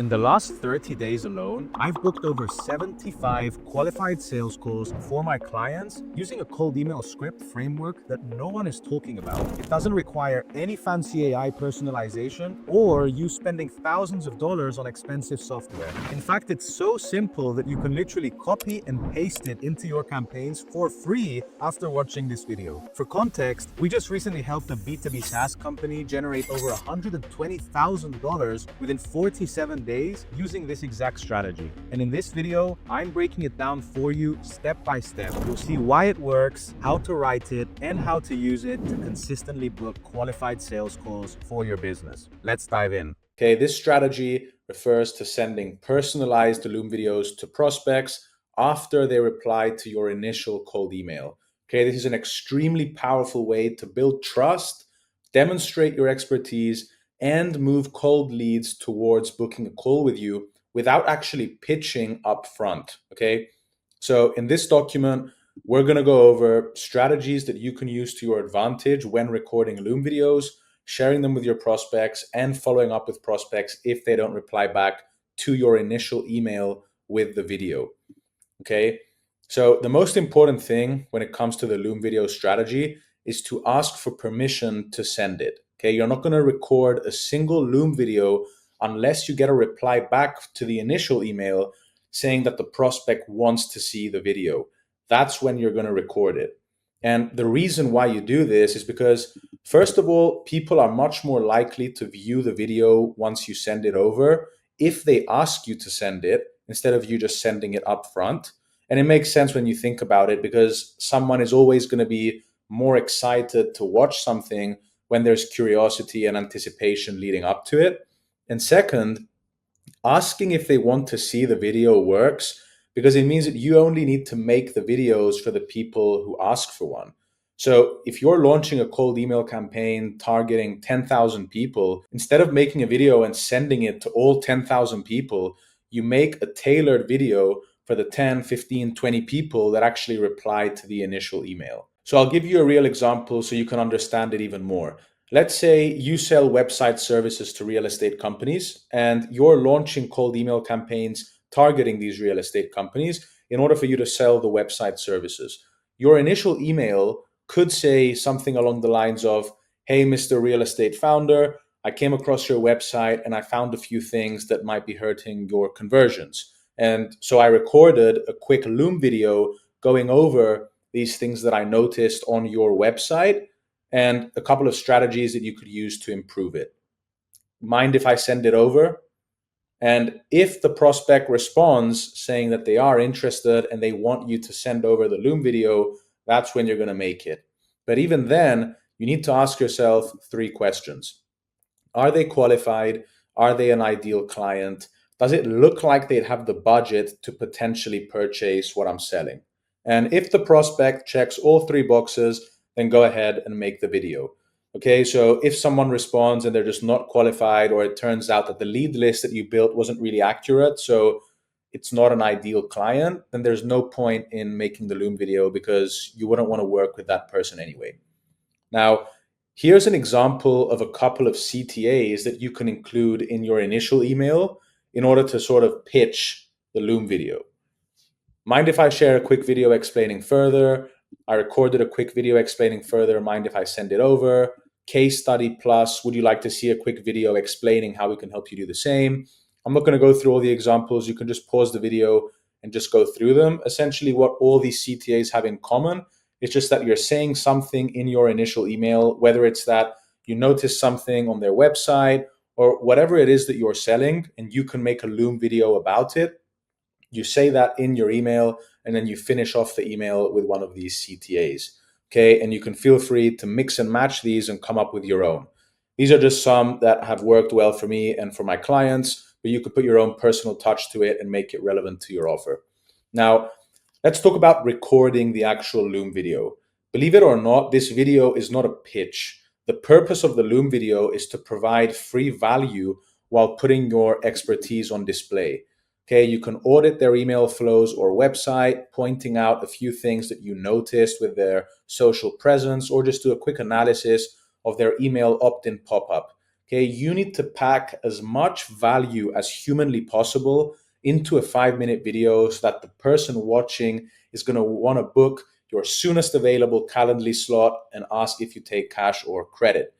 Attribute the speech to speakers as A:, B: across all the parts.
A: In the last 30 days alone, I've booked over 75 qualified sales calls for my clients using a cold email script framework that no one is talking about. It doesn't require any fancy AI personalization or you spending thousands of dollars on expensive software. In fact, it's so simple that you can literally copy and paste it into your campaigns for free after watching this video. For context, we just recently helped a B2B SaaS company generate over $120,000 within 47 days using this exact strategy. And in this video, I'm breaking it down for you step by step. You'll see why it works, how to write it, and how to use it to consistently book qualified sales calls for your business. Let's dive in.
B: Okay, this strategy refers to sending personalized Loom videos to prospects after they reply to your initial cold email. Okay, this is an extremely powerful way to build trust, demonstrate your expertise, and move cold leads towards booking a call with you without actually pitching up front. Okay, so in this document, we're going to go over strategies that you can use to your advantage when recording Loom videos, sharing them with your prospects, and following up with prospects if they don't reply back to your initial email with the video. Okay, so the most important thing when it comes to the Loom video strategy is to ask for permission to send it. Okay, you're not going to record a single Loom video unless you get a reply back to the initial email saying that the prospect wants to see the video. That's when you're going to record it. And the reason why you do this is because, first of all, people are much more likely to view the video once you send it over if they ask you to send it instead of you just sending it up front. And it makes sense when you think about it because someone is always going to be more excited to watch something when there's curiosity and anticipation leading up to it. And second, asking if they want to see the video works because it means that you only need to make the videos for the people who ask for one. So if you're launching a cold email campaign targeting 10,000 people, instead of making a video and sending it to all 10,000 people, you make a tailored video for the 10, 15, 20 people that actually replied to the initial email. So I'll give you a real example so you can understand it even more. Let's say you sell website services to real estate companies and you're launching cold email campaigns targeting these real estate companies in order for you to sell the website services. Your initial email could say something along the lines of, "Hey, Mr. Real Estate Founder, I came across your website and I found a few things that might be hurting your conversions. And so I recorded a quick Loom video going over these things that I noticed on your website and a couple of strategies that you could use to improve it. Mind if I send it over?" And if the prospect responds saying that they are interested and they want you to send over the Loom video, that's when you're going to make it. But even then, you need to ask yourself 3 questions. Are they qualified? Are they an ideal client? Does it look like they'd have the budget to potentially purchase what I'm selling? And if the prospect checks all 3 boxes, then go ahead and make the video. Okay, so if someone responds and they're just not qualified, or it turns out that the lead list that you built wasn't really accurate, so it's not an ideal client, then there's no point in making the Loom video because you wouldn't want to work with that person anyway. Now, here's an example of a couple of CTAs that you can include in your initial email in order to sort of pitch the Loom video. Mind if I share a quick video explaining further? I recorded a quick video explaining further. Mind if I send it over? Case study plus, would you like to see a quick video explaining how we can help you do the same? I'm not going to go through all the examples. You can just pause the video and just go through them. Essentially, what all these CTAs have in common is just that you're saying something in your initial email, whether it's that you notice something on their website or whatever it is that you're selling, and you can make a Loom video about it. You say that in your email, and then you finish off the email with one of these CTAs. Okay, and you can feel free to mix and match these and come up with your own. These are just some that have worked well for me and for my clients, but you could put your own personal touch to it and make it relevant to your offer. Now, let's talk about recording the actual Loom video. Believe it or not, this video is not a pitch. The purpose of the Loom video is to provide free value while putting your expertise on display. Okay, you can audit their email flows or website, pointing out a few things that you noticed with their social presence, or just do a quick analysis of their email opt-in pop-up. Okay, you need to pack as much value as humanly possible into a 5-minute video so that the person watching is going to want to book your soonest available Calendly slot and ask if you take cash or credit.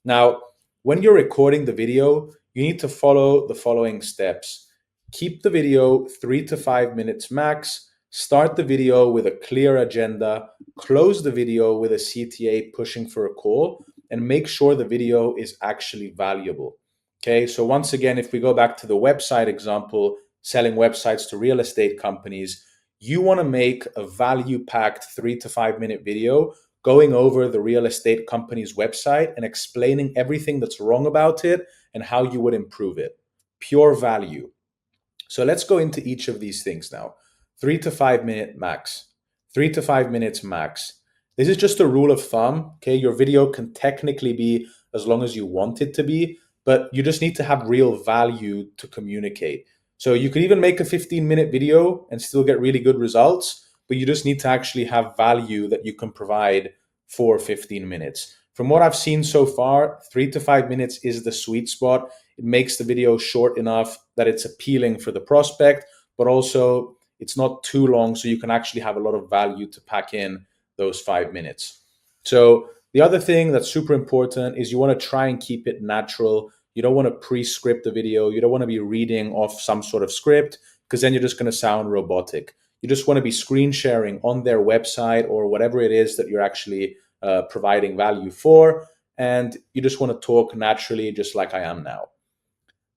B: Now, when you're recording the video, you need to follow the following steps. Keep the video 3 to 5 minutes max. Start the video with a clear agenda. Close the video with a CTA pushing for a call, and make sure the video is actually valuable. Okay, so once again, if we go back to the website example, selling websites to real estate companies, you want to make a value-packed 3 to 5 minute video going over the real estate company's website and explaining everything that's wrong about it and how you would improve it. Pure value. So let's go into each of these things now. 3 to 5 minute max. 3 to 5 minutes max. This is just a rule of thumb. Okay, your video can technically be as long as you want it to be, but you just need to have real value to communicate. So you could even make a 15-minute video and still get really good results, but you just need to actually have value that you can provide for 15 minutes. From what I've seen so far, 3 to 5 minutes is the sweet spot. It makes the video short enough that it's appealing for the prospect, but also it's not too long, so you can actually have a lot of value to pack in those 5 minutes. So the other thing that's super important is you want to try and keep it natural. You don't want to pre-script the video. You don't want to be reading off some sort of script, because then you're just going to sound robotic. You just want to be screen sharing on their website or whatever it is that you're actually providing value for. And you just want to talk naturally, just like I am now.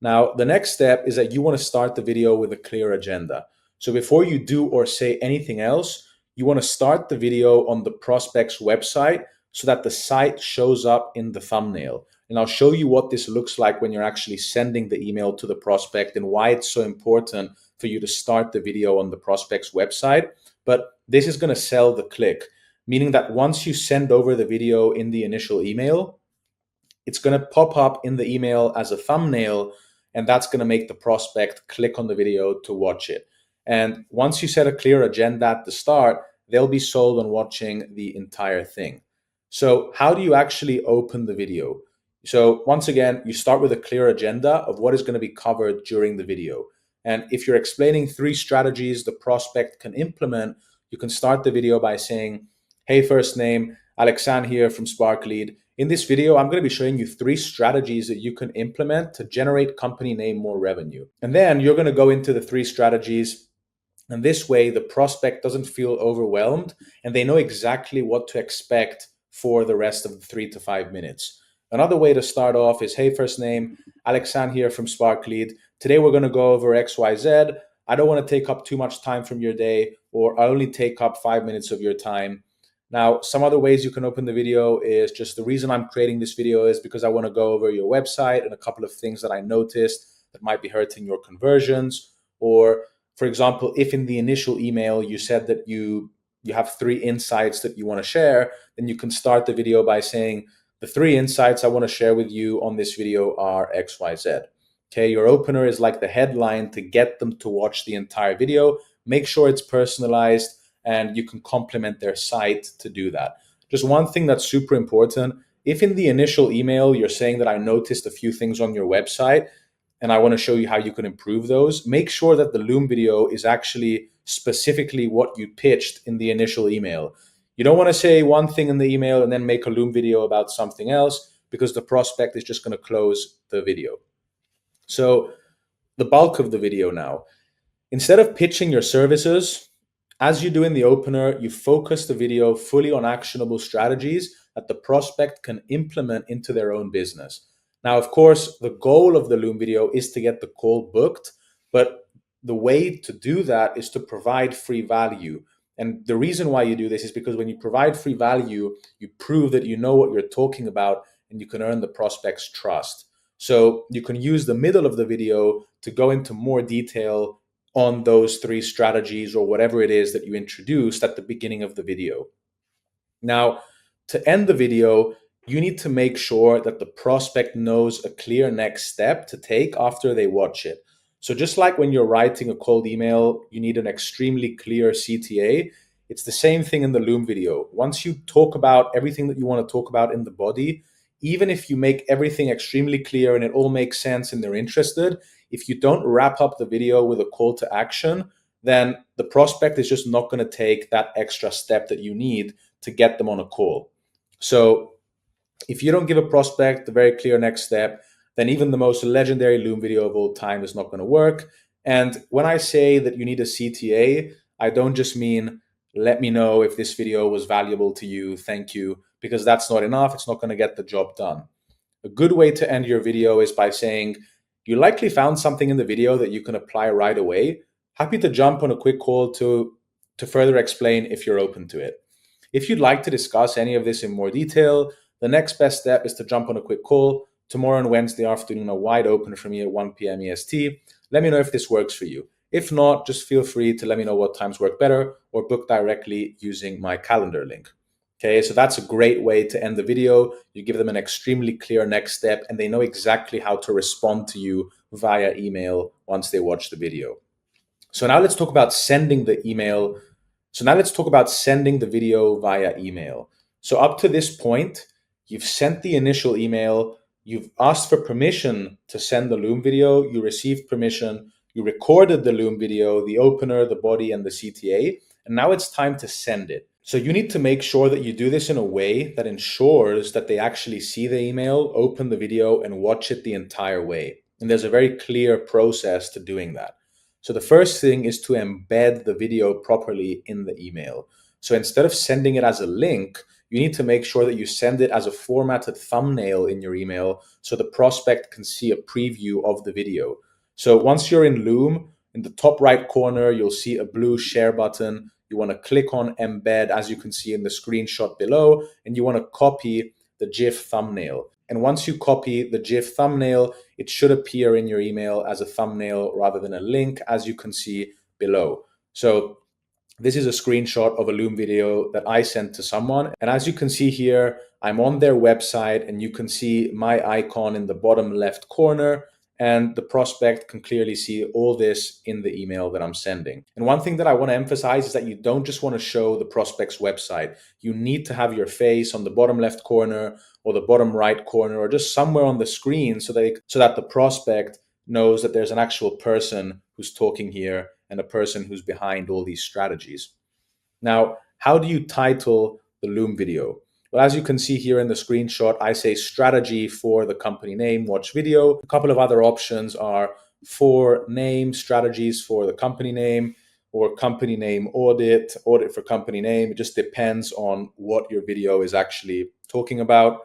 B: Now, the next step is that you want to start the video with a clear agenda. So before you do or say anything else, you want to start the video on the prospect's website so that the site shows up in the thumbnail. And I'll show you what this looks like when you're actually sending the email to the prospect and why it's so important for you to start the video on the prospect's website. But this is going to sell the click, meaning that once you send over the video in the initial email, it's going to pop up in the email as a thumbnail, and that's going to make the prospect click on the video to watch it. And once you set a clear agenda at the start, they'll be sold on watching the entire thing. So how do you actually open the video? So once again, you start with a clear agenda of what is going to be covered during the video. And if you're explaining 3 strategies the prospect can implement, you can start the video by saying, "Hey, first name, Alexan here from SparkLead. In this video, I'm going to be showing you 3 strategies that you can implement to generate company name more revenue." And then you're going to go into the 3 strategies. And this way, the prospect doesn't feel overwhelmed and they know exactly what to expect for the rest of the 3 to 5 minutes. Another way to start off is, "Hey, first name, Alexan here from SparkLead. Today we're going to go over XYZ. I don't want to take up too much time from your day, or I only take up 5 minutes of your time." Now, some other ways you can open the video is just, "The reason I'm creating this video is because I want to go over your website and a couple of things that I noticed that might be hurting your conversions." Or, for example, if in the initial email you said that you have 3 insights that you want to share, then you can start the video by saying, "The 3 insights I want to share with you on this video are XYZ." Okay, your opener is like the headline to get them to watch the entire video. Make sure it's personalized, and you can complement their site to do that. Just one thing that's super important: if in the initial email you're saying that I noticed a few things on your website and I want to show you how you can improve those, make sure that the Loom video is actually specifically what you pitched in the initial email. You don't want to say one thing in the email and then make a Loom video about something else, because the prospect is just going to close the video. So the bulk of the video now, instead of pitching your services, as you do in the opener, you focus the video fully on actionable strategies that the prospect can implement into their own business. Now, of course, the goal of the Loom video is to get the call booked, but the way to do that is to provide free value. And the reason why you do this is because when you provide free value, you prove that you know what you're talking about and you can earn the prospect's trust. So you can use the middle of the video to go into more detail on those 3 strategies or whatever it is that you introduced at the beginning of the video. Now, to end the video, you need to make sure that the prospect knows a clear next step to take after they watch it. So just like when you're writing a cold email, you need an extremely clear CTA. It's the same thing in the Loom video. Once you talk about everything that you want to talk about in the body, even if you make everything extremely clear and it all makes sense and they're interested, if you don't wrap up the video with a call to action, then the prospect is just not going to take that extra step that you need to get them on a call. So if you don't give a prospect the very clear next step, then even the most legendary Loom video of all time is not going to work. And when I say that you need a CTA, I don't just mean, let me know if this video was valuable to you, thank you, because that's not enough. It's not going to get the job done. A good way to end your video is by saying, you likely found something in the video that you can apply right away. Happy to jump on a quick call to further explain if you're open to it. If you'd like to discuss any of this in more detail, the next best step is to jump on a quick call. Tomorrow and Wednesday afternoon are wide open for me at 1 p.m. EST. Let me know if this works for you. If not, just feel free to let me know what times work better or book directly using my calendar link. Okay, so that's a great way to end the video. You give them an extremely clear next step and they know exactly how to respond to you via email once they watch the video. So now let's talk about sending the email. So now let's talk about sending the video via email. So up to this point, you've sent the initial email, you've asked for permission to send the Loom video, you received permission, you recorded the Loom video, the opener, the body, and the CTA, and now it's time to send it. So you need to make sure that you do this in a way that ensures that they actually see the email, open the video, and watch it the entire way. And there's a very clear process to doing that. So the first thing is to embed the video properly in the email. So instead of sending it as a link, you need to make sure that you send it as a formatted thumbnail in your email so the prospect can see a preview of the video. So once you're in Loom, in the top right corner, you'll see a blue share button. You want to click on embed, as you can see in the screenshot below, and you want to copy the GIF thumbnail. And once you copy the GIF thumbnail, it should appear in your email as a thumbnail rather than a link, as you can see below. So this is a screenshot of a Loom video that I sent to someone. And as you can see here, I'm on their website and you can see my icon in the bottom left corner. And the prospect can clearly see all this in the email that I'm sending. And one thing that I want to emphasize is that you don't just want to show the prospect's website. You need to have your face on the bottom left corner or the bottom right corner or just somewhere on the screen so that the prospect knows that there's an actual person who's talking here and a person who's behind all these strategies. Now, how do you title the Loom video? Well, as you can see here in the screenshot, I say strategy for the company name, watch video. A couple of other options are for name, strategies for the company name, or company name audit for company name. It just depends on what your video is actually talking about.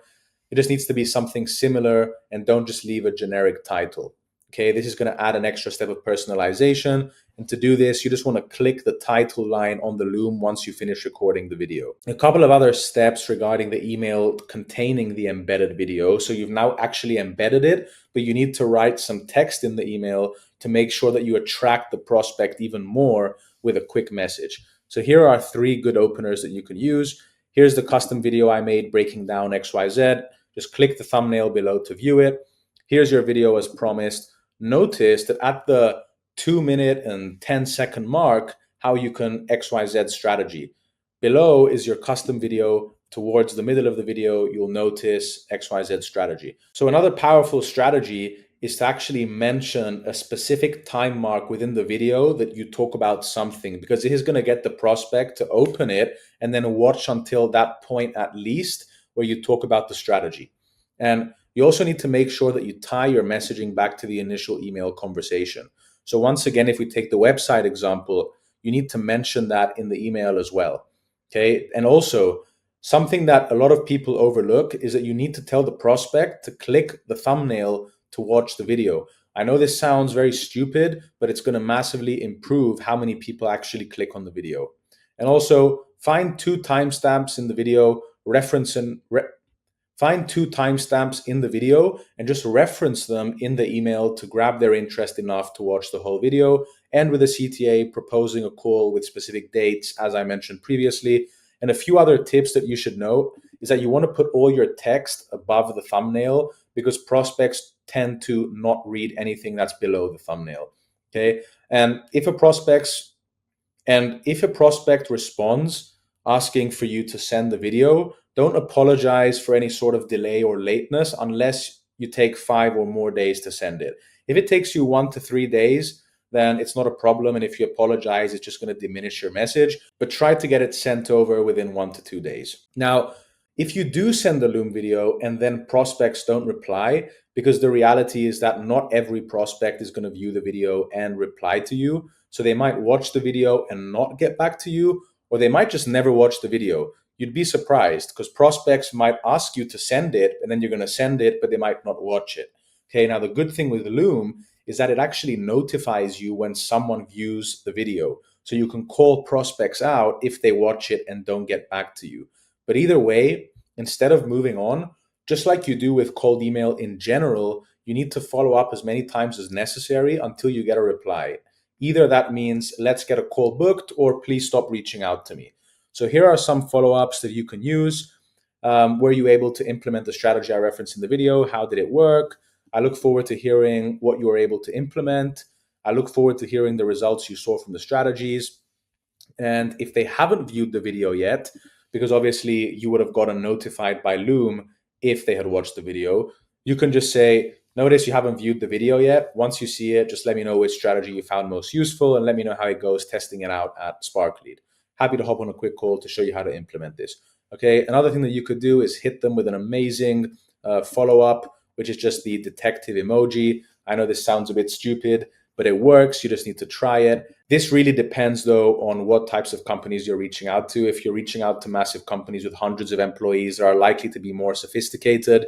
B: It just needs to be something similar and don't just leave a generic title. Okay, this is going to add an extra step of personalization. And to do this, you just want to click the title line on the Loom once you finish recording the video. A couple of other steps regarding the email containing the embedded video. So you've now actually embedded it, but you need to write some text in the email to make sure that you attract the prospect even more with a quick message. So here are 3 good openers that you can use. Here's the custom video I made breaking down XYZ. Just click the thumbnail below to view it. Here's your video as promised. Notice that at the 2-minute and 10-second mark, how you can XYZ strategy. Below is your custom video. Towards the middle of the video, you'll notice XYZ strategy. So another powerful strategy is to actually mention a specific time mark within the video that you talk about something, because it is going to get the prospect to open it and then watch until that point at least where you talk about the strategy. And you also need to make sure that you tie your messaging back to the initial email conversation. So once again, if we take the website example, you need to mention that in the email as well. Okay. And also something that a lot of people overlook is that you need to tell the prospect to click the thumbnail to watch the video. I know this sounds very stupid, but it's going to massively improve how many people actually click on the video. And also find 2 timestamps in the video, find 2 timestamps in the video and just reference them in the email to grab their interest enough to watch the whole video. And with a CTA, proposing a call with specific dates, as I mentioned previously. And a few other tips that you should know is that you want to put all your text above the thumbnail because prospects tend to not read anything that's below the thumbnail. Okay. And if a prospect responds asking for you to send the video, don't apologize for any sort of delay or lateness unless you take 5 or more days to send it. If it takes you 1 to 3 days, then it's not a problem. And if you apologize, it's just going to diminish your message. But try to get it sent over within 1 to 2 days. Now, if you do send a Loom video and then prospects don't reply, because the reality is that not every prospect is going to view the video and reply to you. So they might watch the video and not get back to you, or they might just never watch the video. You'd be surprised because prospects might ask you to send it and then you're going to send it, but they might not watch it. Okay, now the good thing with Loom is that it actually notifies you when someone views the video. So you can call prospects out if they watch it and don't get back to you. But either way, instead of moving on, just like you do with cold email in general, you need to follow up as many times as necessary until you get a reply. Either that means let's get a call booked or please stop reaching out to me. So here are some follow-ups that you can use. Were you able to implement the strategy I referenced in the video? How did it work? I look forward to hearing what you were able to implement. I look forward to hearing the results you saw from the strategies. And if they haven't viewed the video yet, because obviously you would have gotten notified by Loom if they had watched the video, you can just say, notice you haven't viewed the video yet. Once you see it, just let me know which strategy you found most useful and let me know how it goes testing it out at SparkLead. Happy to hop on a quick call to show you how to implement this. Okay, another thing that you could do is hit them with an amazing follow-up, which is just the detective emoji. I know this sounds a bit stupid, but it works. You just need to try it. This really depends, though, on what types of companies you're reaching out to. If you're reaching out to massive companies with hundreds of employees that are likely to be more sophisticated,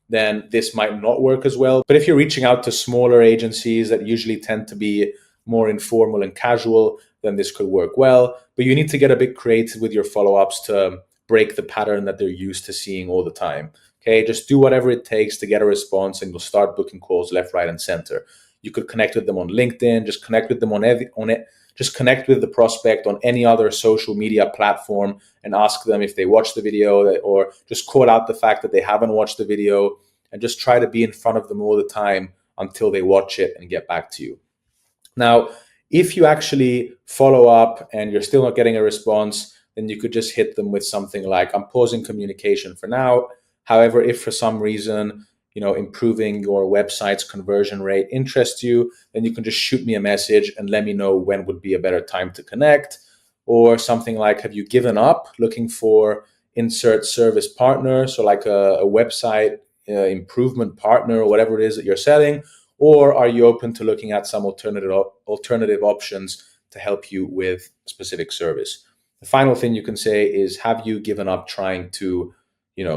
B: then this might not work as well. But if you're reaching out to smaller agencies that usually tend to be more informal and casual, then this could work well. But you need to get a bit creative with your follow-ups to break the pattern that they're used to seeing all the time. Okay, just do whatever it takes to get a response and you'll start booking calls left, right, and center. You could connect with them on LinkedIn, just connect with them just connect with the prospect on any other social media platform and ask them if they watched the video, or just call out the fact that they haven't watched the video and just try to be in front of them all the time until they watch it and get back to you. Now, if you actually follow up and you're still not getting a response, then you could just hit them with something like, I'm pausing communication for now. However, if for some reason, improving your website's conversion rate interests you, then you can just shoot me a message and let me know when would be a better time to connect. Or something like, have you given up looking for insert service partner? So like a website improvement partner or whatever it is that you're selling. Or are you open to looking at some alternative options to help you with a specific service? The final thing you can say is, have you given up trying to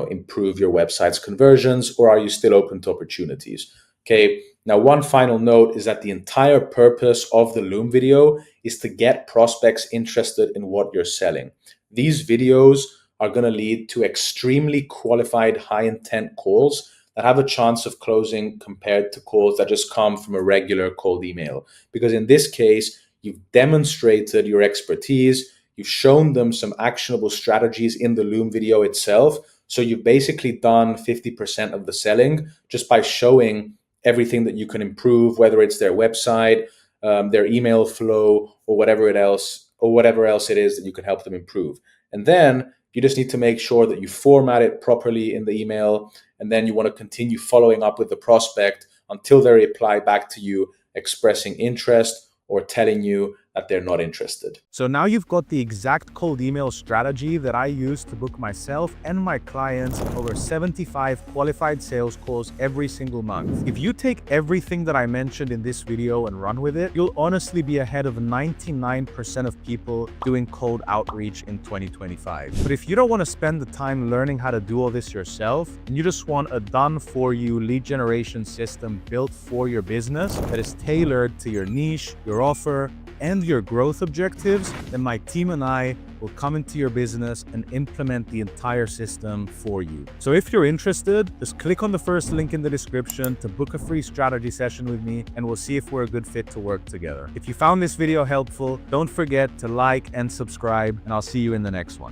B: improve your website's conversions, or are you still open to opportunities? Okay. Now, one final note is that the entire purpose of the Loom video is to get prospects interested in what you're selling. These videos are going to lead to extremely qualified, high intent calls that have a chance of closing compared to calls that just come from a regular cold email. Because in this case, you've demonstrated your expertise, you've shown them some actionable strategies in the Loom video itself. So you've basically done 50% of the selling just by showing everything that you can improve, whether it's their website, their email flow, or whatever else it is that you can help them improve. And then you just need to make sure that you format it properly in the email. And then you want to continue following up with the prospect until they reply back to you expressing interest or telling you that they're not interested.
A: So now you've got the exact cold email strategy that I use to book myself and my clients over 75 qualified sales calls every single month. If you take everything that I mentioned in this video and run with it, you'll honestly be ahead of 99% of people doing cold outreach in 2025. But if you don't want to spend the time learning how to do all this yourself, and you just want a done-for-you lead generation system built for your business that is tailored to your niche, your offer, and your growth objectives, then my team and I will come into your business and implement the entire system for you. So if you're interested, just click on the first link in the description to book a free strategy session with me, and we'll see if we're a good fit to work together. If you found this video helpful, don't forget to like and subscribe, and I'll see you in the next one.